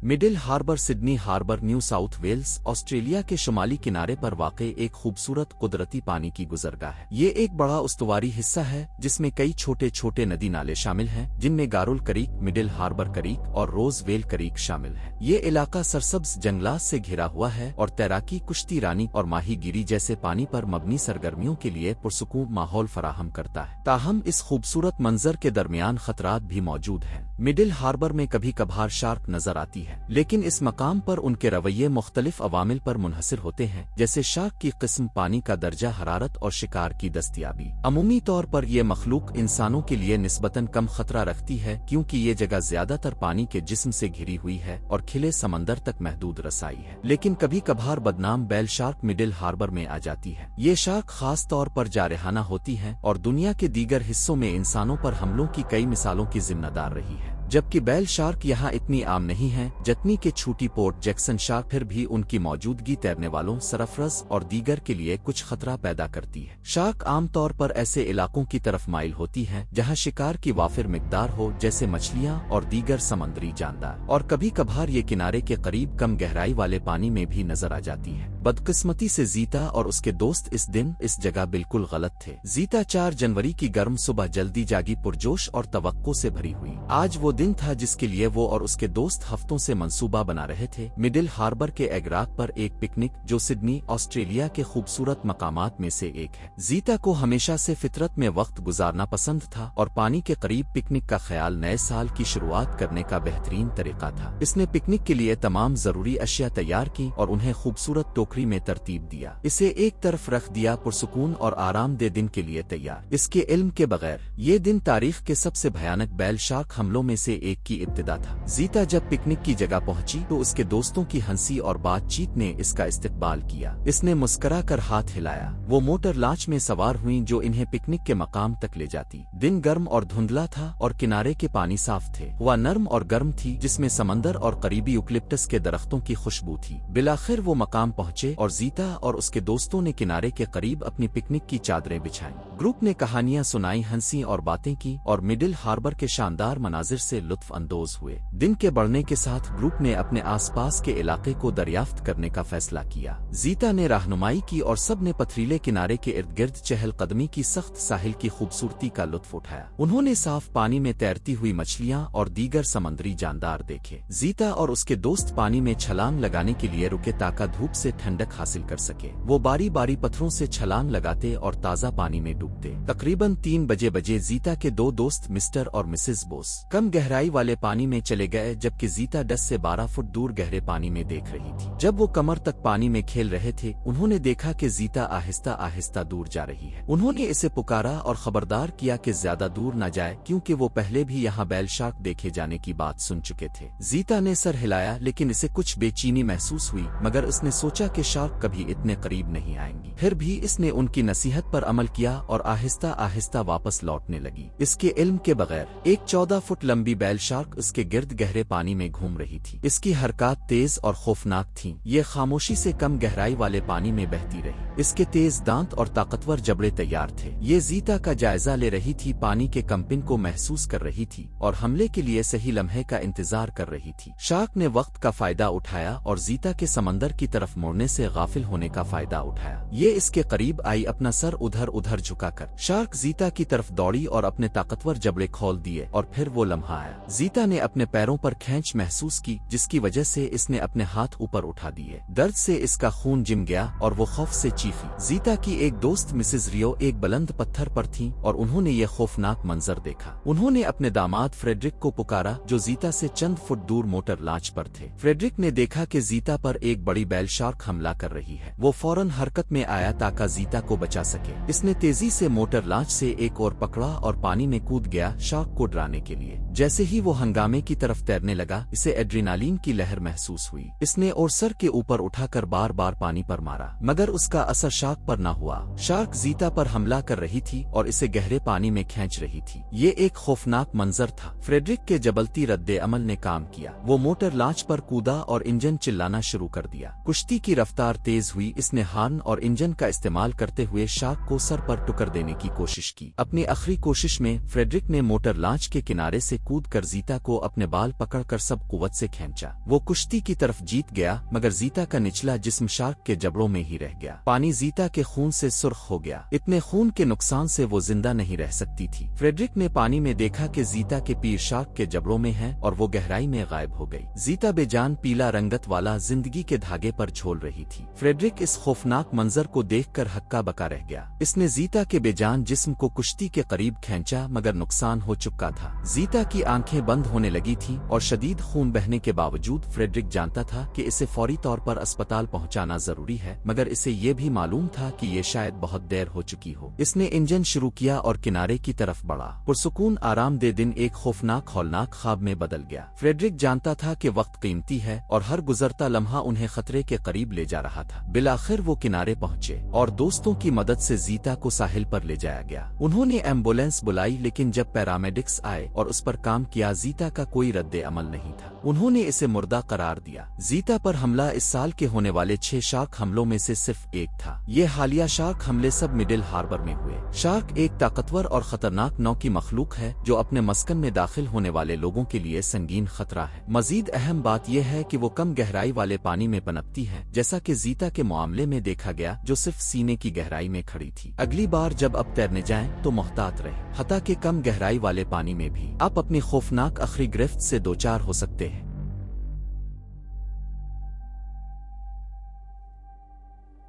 Middle harbour Sydney harbour New South Wales Australia के शुमाली किनारे पर वाक़ एक खूबसूरत कुदरती पानी की गुजरगाह है। ये एक बड़ा उस्तवारी हिस्सा है जिसमें कई छोटे छोटे नदी नाले शामिल हैं, जिनमें गारुल करीक, मिडिल हार्बर करीक और रोज वेल करीक शामिल है। ये इलाका सरसब्ज जंगलात से घिरा हुआ है और तैराकी, कुश्ती रानी और माहीगीरी जैसे पानी पर मबनी सरगर्मियों के लिए पुरसुकून माहौल फराहम करता है। ताहम इस खूबसूरत मंजर के दरमियान खतरात भी मौजूद हैं। मिडिल हार्बर में कभी कभार शार्क नजर आती है, लेकिन इस मकाम पर उनके रवैये मुख्तलिफ अवामिल पर मुनहसिर होते हैं, जैसे शार्क की किस्म, पानी का दर्जा हरारत और शिकार की दस्तयाबी। अमूमी तौर पर यह मखलूक इंसानों के लिए निस्बतन कम खतरा रखती है, क्योंकि ये जगह ज्यादातर पानी के जिस्म से घिरी हुई है और खिले समंदर तक महदूद रसाई है। लेकिन कभी कभार बदनाम बैल शार्क मिडिल हार्बर में आ जाती है। ये शार्क खास तौर पर जारहाना होती हैं और दुनिया के दीगर हिस्सों में इंसानों पर हमलों की कई मिसालों की जिम्मेदार रही है। जबकि बैल शार्क यहाँ इतनी आम नहीं है जितनी के छूटी पोर्ट जैक्सन शार्क, फिर भी उनकी मौजूदगी तैरने वालों, सरफरस और दीगर के लिए कुछ खतरा पैदा करती है। शार्क आमतौर पर ऐसे इलाकों की तरफ माइल होती है जहाँ शिकार की वाफिर मिकदार हो, जैसे मछलियाँ और दीगर समुद्री जानदार, और कभी कभार ये किनारे के करीब कम गहराई वाले पानी में भी नजर आ जाती है। बदकिस्मती से जीता और उसके दोस्त इस दिन इस जगह बिल्कुल गलत थे। जीता 4 जनवरी की गर्म सुबह जल्दी जागी, पुरजोश और तवक्को से भरी हुई। आज वो दिन था जिसके लिए वो और उसके दोस्त हफ्तों से मंसूबा बना रहे थे। मिडिल हार्बर के एगराक पर एक पिकनिक, जो सिडनी ऑस्ट्रेलिया के खूबसूरत मकामात में से एक है। जीता को हमेशा से फितरत में वक्त गुजारना पसंद था और पानी के करीब पिकनिक का ख्याल नए साल की शुरुआत करने का बेहतरीन तरीका था। इसने पिकनिक के लिए तमाम जरूरी अशिया तैयार की और उन्हें खूबसूरत टोकरी में तरतीब दिया। इसे एक तरफ रख दिया, पुरसुकून और आरामदेह दिन के लिए तैयार। इसके इल्म के बगैर ये दिन तारीख के सबसे भयानक बैल शार्क हमलों में से एक की इब्तिदा था। जीता जब पिकनिक की जगह पहुंची तो उसके दोस्तों की हंसी और बातचीत ने इसका इस्तकबाल किया। इसने मुस्करा कर हाथ हिलाया। वो मोटर लांच में सवार हुई जो इन्हें पिकनिक के मकाम तक ले जाती। दिन गर्म और धुंधला था और किनारे के पानी साफ थे। वह नर्म और गर्म थी, जिसमें समंदर और करीबी यूकलिप्टस के दरख्तों की खुशबू थी। बिलाखिर वो मकाम पहुंचे और जीता और उसके दोस्तों ने किनारे के करीब अपनी पिकनिक की चादरें बिछाईं। ग्रुप ने कहानियां सुनाई, हंसी और बातें की और मिडिल हार्बर के शानदार मनाजिर से लुत्फ अंदोज हुए। दिन के बढ़ने के साथ ग्रुप ने अपने आसपास के इलाके को दरियाफ्त करने का फैसला किया। जीता ने रहनुमाई की और सब ने पथरीले किनारे के इर्द गिर्द चहलकदमी की, सख्त साहिल की खूबसूरती का लुत्फ उठाया। उन्होंने साफ पानी में तैरती हुई मछलियां और दीगर समुद्री जानदार देखे। जीता और उसके दोस्त पानी में छलांग लगाने के लिए रुके ताकि धूप से ठंडक हासिल कर सके। वो बारी बारी पत्थरों से छलांग लगाते और ताज़ा पानी में डूबते। तकरीबन 3 बजे जीता के 2 दोस्त मिस्टर और मिसेस बोस कम गहराई वाले पानी में चले गए, जबकि जीता 10 से 12 फुट दूर गहरे पानी में देख रही थी। जब वो कमर तक पानी में खेल रहे थे, उन्होंने देखा कि जीता आहिस्ता आहिस्ता दूर जा रही है। उन्होंने इसे पुकारा और खबरदार किया कि ज्यादा दूर न जाए, क्योंकि वो पहले भी यहाँ बैल शार्क देखे जाने की बात सुन चुके थे। जीता ने सर हिलाया, लेकिन इसे कुछ बेचैनी महसूस हुई, मगर उसने सोचा कि शार्क कभी इतने करीब नहीं आएंगी। फिर भी इसने उनकी नसीहत पर अमल किया और आहिस्ता आहिस्ता वापस लौटने लगी। इसके इल्म के बगैर एक 14 फुट लंबी बैल शार्क उसके गिर्द गहरे पानी में घूम रही थी। इसकी हरकत तेज और खौफनाक थीं। ये खामोशी से कम गहराई वाले पानी में बहती रही। इसके तेज दांत और ताकतवर जबड़े तैयार थे। ये जीता का जायजा ले रही थी, पानी के कंपन को महसूस कर रही थी और हमले के लिए सही लम्हे का इंतजार कर रही थी। शार्क ने वक्त का फायदा उठाया और जीता के समंदर की तरफ मुड़ने से गाफिल होने का फायदा उठाया। ये इसके करीब आई, अपना सर उधर उधर झुकाकर। शार्क जीता की तरफ दौड़ी और अपने ताकतवर जबड़े खोल दिए और फिर वो लम्हा आया। जीता ने अपने पैरों पर खींच महसूस की, जिसकी वजह से इसने अपने हाथ ऊपर उठा दिए। दर्द से इसका खून जिम गया और वो खौफ से चीखी। जीता की एक दोस्त मिसेस रियो एक बुलंद पत्थर पर थी और उन्होंने ये खौफनाक मंजर देखा। उन्होंने अपने दामाद फ्रेडरिक को पुकारा, जो जीता से चंद फुट दूर मोटर लांच पर थे। फ्रेडरिक ने देखा कि जीता पर एक बड़ी बैल शार्क हमला कर रही है। वो फौरन हरकत में आया ताकि जीता को बचा सके। इसने तेजी से मोटर लांच से एक और पकड़ा और पानी में कूद गया, शार्क को डराने के लिए। जैसे ही वो हंगामे की तरफ तैरने लगा, इसे एड्रेनालिन की लहर महसूस हुई। इसने और सर के ऊपर उठाकर बार बार पानी पर मारा, मगर उसका असर शार्क पर न हुआ। शार्क जीता पर हमला कर रही थी और इसे गहरे पानी में खींच रही थी। ये एक खौफनाक मंजर था। फ्रेडरिक के जबलती रद्दे अमल ने काम किया। वो मोटर लांच पर कूदा और इंजन चिल्लाना शुरू कर दिया। कुश्ती की रफ्तार तेज हुई। इसने हार्न और इंजन का इस्तेमाल करते हुए शार्क को सर पर टुकर देने की कोशिश की। अपनी आखिरी कोशिश में फ्रेडरिक ने मोटर लांच के किनारे से कूद कूद कर जीता को अपने बाल पकड़कर सब कुव्वत से खींचा। वो कुश्ती की तरफ जीत गया, मगर जीता का निचला जिस्म शार्क के जबड़ों में ही रह गया। पानी जीता के खून से सुर्ख हो गया। इतने खून के नुकसान से वो जिंदा नहीं रह सकती थी। फ्रेडरिक ने पानी में देखा कि जीता के पीर शार्क के जबड़ों में है और वो गहराई में गायब हो गई। जीता बेजान पीला रंगत वाला जिंदगी के धागे पर झोल रही थी। फ्रेडरिक इस खौफनाक मंजर को देखकर हक्का बका रह गया। इसने जीता के बेजान जिस्म को कुश्ती के करीब खींचा, मगर नुकसान हो चुका था। जीता की आंखें बंद होने लगी थी और शदीद खून बहने के बावजूद फ्रेडरिक जानता था कि इसे फौरी तौर पर अस्पताल पहुंचाना जरूरी है, मगर इसे ये भी मालूम था कि ये शायद बहुत देर हो चुकी हो। इसने इंजन शुरू किया और किनारे की तरफ बढ़ा। पुरसुकून आरामदेह दिन एक खौफनाक हौलनाक ख्वाब में बदल गया। फ्रेडरिक जानता था कि वक्त कीमती है और हर गुजरता लम्हा उन्हें खतरे के करीब ले जा रहा था। बिलाखिर वो किनारे पहुंचे और दोस्तों की मदद से जीता को साहिल पर ले जाया गया। उन्होंने एम्बुलेंस बुलाई, लेकिन जब पैरामेडिक्स आए और उस पर काम किया, जीता का कोई रद्दे अमल नहीं था। उन्होंने इसे मुर्दा करार दिया। जीता पर हमला इस साल के होने वाले 6 शार्क हमलों में से सिर्फ एक था। ये हालिया शार्क हमले सब मिडिल हार्बर में हुए। शार्क एक ताकतवर और खतरनाक नौ की मखलूक है जो अपने मस्कन में दाखिल होने वाले लोगों के लिए संगीन खतरा है। मजीद अहम बात यह है कि वो कम गहराई वाले पानी में पनपती है, जैसा कि जीता के मामले में देखा गया, जो सिर्फ सीने की गहराई में खड़ी थी। अगली बार जब आप तैरने जाएं तो मोहतात रहें, हता के कम गहराई वाले पानी में भी आप अपनी खौफनाक आखिरी गिरफ्त से दो चार हो सकते हैं।